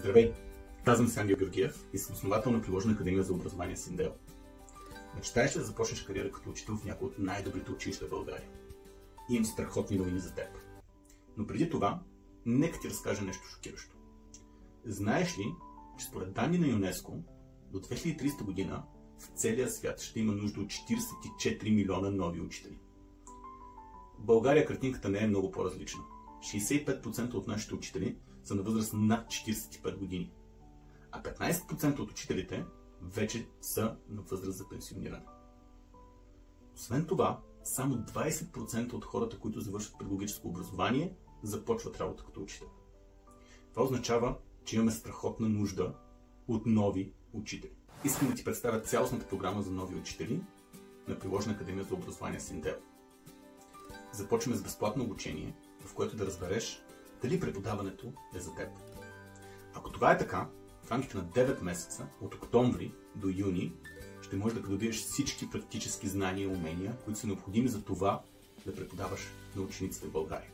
Здравей! Казвам се Ангел Георгиев и съм основател на Приложна академия за образование Синдел. Мечтаеш ли да започнеш кариера като учител в някои от най-добрите училища в България? Имам страхотни новини за теб. Но преди това, нека ти разкажа нещо шокиращо. Знаеш ли, че според данни на ЮНЕСКО до 2030 година в целия свят ще има нужда от 44 милиона нови учители? В България картинката не е много по-различна. 65% от нашите учители са на възраст над 45 години, а 15% от учителите вече са на възраст за пенсиониране. Освен това, само 20% от хората, които завършват педагогическо образование, започват работа като учител. Това означава, че имаме страхотна нужда от нови учители. Искам да ти представя цялостната програма за нови учители на Приложна академия за образование Синдел. Започваме с безплатно обучение, в което да разбереш дали преподаването е за теб. Ако това е така, в рамките на 9 месеца, от октомври до юни, ще можеш да придобиеш всички практически знания и умения, които са необходими за това да преподаваш на учениците в България.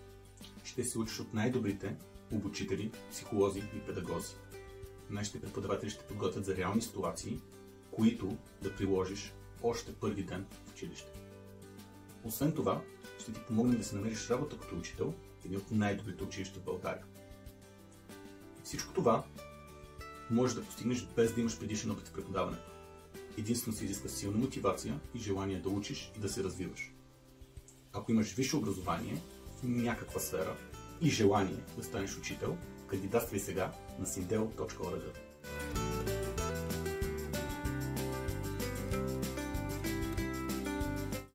Ще се учиш от най-добрите обучители, психолози и педагози. Нашите преподаватели ще подготвят за реални ситуации, които да приложиш още първи ден в училище. Освен това, ще ти помогнем да си намериш работа като учител в един от най-добрите училища в България. Всичко това можеш да постигнеш без да имаш предишен опит в преподаването. Единствено се изисква силна мотивация и желание да учиш и да се развиваш. Ако имаш висше образование в някаква сфера и желание да станеш учител, кандидатствай сега на sindel.org.